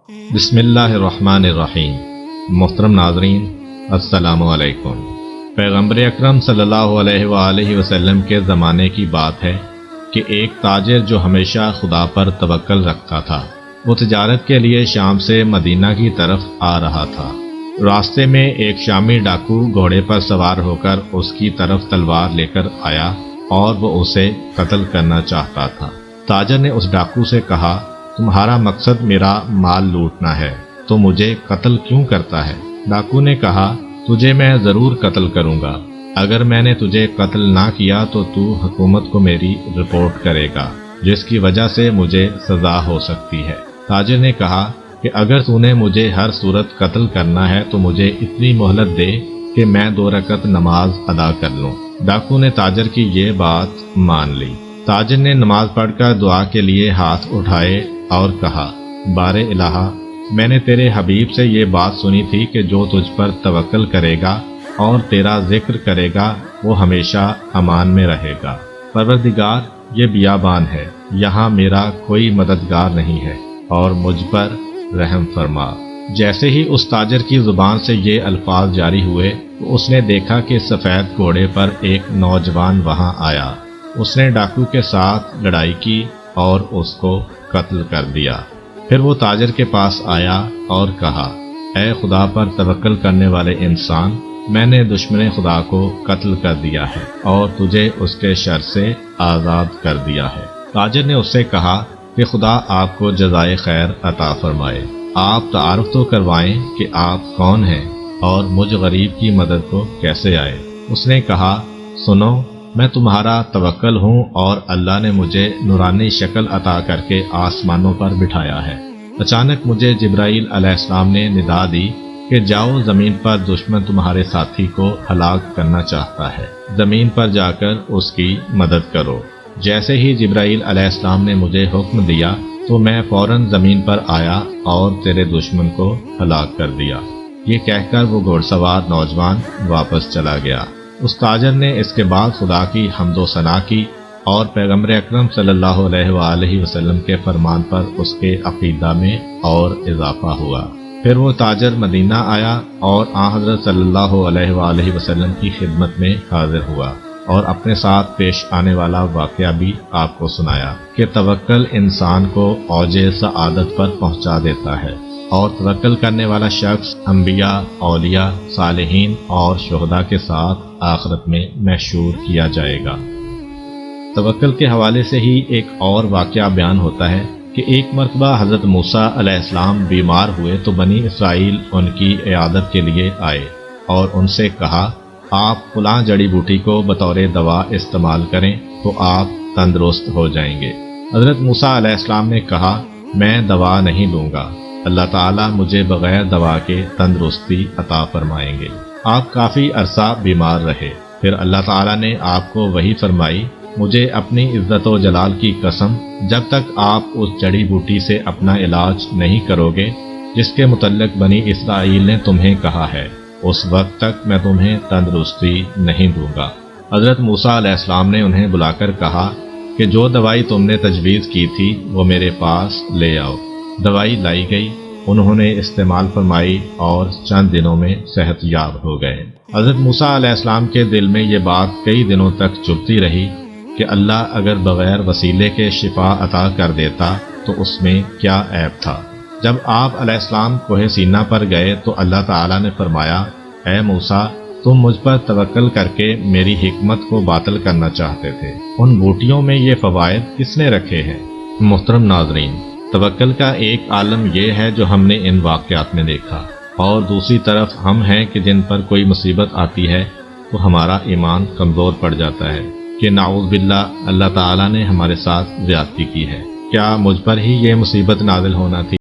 بسم اللہ الرحمن الرحیم۔ محترم ناظرین، السلام علیکم۔ پیغمبر اکرم صلی اللہ علیہ وآلہ وسلم کے زمانے کی بات ہے کہ ایک تاجر جو ہمیشہ خدا پر توکل رکھتا تھا، وہ تجارت کے لیے شام سے مدینہ کی طرف آ رہا تھا۔ راستے میں ایک شامی ڈاکو گھوڑے پر سوار ہو کر اس کی طرف تلوار لے کر آیا اور وہ اسے قتل کرنا چاہتا تھا۔ تاجر نے اس ڈاکو سے کہا، تمہارا مقصد میرا مال لوٹنا ہے تو مجھے قتل کیوں کرتا ہے؟ ڈاکو نے کہا، تجھے میں ضرور قتل کروں گا۔ اگر میں نے تجھے قتل نہ کیا تو حکومت کو میری رپورٹ کرے گا، جس کی وجہ سے مجھے سزا ہو سکتی ہے۔ تاجر نے کہا کہ اگر تو نے مجھے ہر صورت قتل کرنا ہے تو مجھے اتنی مہلت دے کہ میں 2 رکعت نماز ادا کر لوں۔ ڈاکو نے تاجر کی یہ بات مان لی۔ تاجر نے نماز پڑھ کر دعا کے لیے ہاتھ اٹھائے اور کہا، بارے الہ، میں نے تیرے حبیب سے یہ بات سنی تھی کہ جو تجھ پر توکل کرے گا اور تیرا ذکر کرے گا وہ ہمیشہ امان میں رہے گا۔ پروردگار، یہ بیابان ہے، یہاں میرا کوئی مددگار نہیں ہے اور مجھ پر رحم فرما۔ جیسے ہی اس تاجر کی زبان سے یہ الفاظ جاری ہوئے تو اس نے دیکھا کہ سفید گھوڑے پر ایک نوجوان وہاں آیا۔ اس نے ڈاکو کے ساتھ لڑائی کی اور اس کو قتل کر دیا۔ پھر وہ تاجر کے پاس آیا اور کہا، اے خدا پر توکل کرنے والے انسان، میں نے دشمن خدا کو قتل کر دیا ہے اور تجھے اس کے شر سے آزاد کر دیا ہے۔ تاجر نے اس سے کہا کہ خدا آپ کو جزائے خیر عطا فرمائے۔ آپ تعارف تو کروائیں کہ آپ کون ہیں اور مجھ غریب کی مدد کو کیسے آئے۔ اس نے کہا، سنو، میں تمہارا توکل ہوں اور اللہ نے مجھے نورانی شکل عطا کر کے آسمانوں پر بٹھایا ہے۔ اچانک مجھے جبرائیل علیہ السلام نے ندا دی کہ جاؤ، زمین پر دشمن تمہارے ساتھی کو ہلاک کرنا چاہتا ہے، زمین پر جا کر اس کی مدد کرو۔ جیسے ہی جبرائیل علیہ السلام نے مجھے حکم دیا تو میں فوراً زمین پر آیا اور تیرے دشمن کو ہلاک کر دیا۔ یہ کہہ کر وہ گھوڑ سوار نوجوان واپس چلا گیا۔ اس تاجر نے اس کے بعد خدا کی حمد و ثنا کی اور پیغمبر اکرم صلی اللہ علیہ وآلہ وسلم کے فرمان پر اس کے عقیدہ میں اور اضافہ ہوا۔ پھر وہ تاجر مدینہ آیا اور حضرت صلی اللہ علیہ وآلہ وسلم کی خدمت میں حاضر ہوا اور اپنے ساتھ پیش آنے والا واقعہ بھی آپ کو سنایا کہ توکل انسان کو اوج سعادت پر پہنچا دیتا ہے اور توکل کرنے والا شخص انبیاء، اولیاء، صالحین اور شہداء کے ساتھ آخرت میں محشور کیا جائے گا۔ توکل کے حوالے سے ہی ایک اور واقعہ بیان ہوتا ہے کہ ایک مرتبہ حضرت موسیٰ علیہ السلام بیمار ہوئے تو بنی اسرائیل ان کی عیادت کے لیے آئے اور ان سے کہا، آپ فلاں جڑی بوٹی کو بطور دوا استعمال کریں تو آپ تندرست ہو جائیں گے۔ حضرت موسیٰ علیہ السلام نے کہا، میں دوا نہیں لوں گا، اللہ تعالیٰ مجھے بغیر دوا کے تندرستی عطا فرمائیں گے۔ آپ کافی عرصہ بیمار رہے، پھر اللہ تعالیٰ نے آپ کو وحی فرمائی، مجھے اپنی عزت و جلال کی قسم، جب تک آپ اس جڑی بوٹی سے اپنا علاج نہیں کرو گے جس کے متعلق بنی اسرائیل نے تمہیں کہا ہے، اس وقت تک میں تمہیں تندرستی نہیں دوں گا۔ حضرت موسیٰ علیہ السلام نے انہیں بلا کر کہا کہ جو دوائی تم نے تجویز کی تھی وہ میرے پاس لے آؤ۔ دوائی لائی گئی، انہوں نے استعمال فرمائی اور چند دنوں میں صحت یاب ہو گئے۔ حضرت موسیٰ علیہ السلام کے دل میں یہ بات کئی دنوں تک چبھتی رہی کہ اللہ اگر بغیر وسیلے کے شفا عطا کر دیتا تو اس میں کیا عیب تھا۔ جب آپ علیہ السلام کوہ سینا پر گئے تو اللہ تعالیٰ نے فرمایا، اے موسیٰ، تم مجھ پر توکل کر کے میری حکمت کو باطل کرنا چاہتے تھے، ان بوٹیوں میں یہ فوائد کس نے رکھے ہیں؟ محترم ناظرین، توکل کا ایک عالم یہ ہے جو ہم نے ان واقعات میں دیکھا، اور دوسری طرف ہم ہیں کہ جن پر کوئی مصیبت آتی ہے تو ہمارا ایمان کمزور پڑ جاتا ہے کہ نعوذ باللہ اللہ تعالیٰ نے ہمارے ساتھ زیادتی کی ہے۔ کیا مجھ پر ہی یہ مصیبت نازل ہونا تھی؟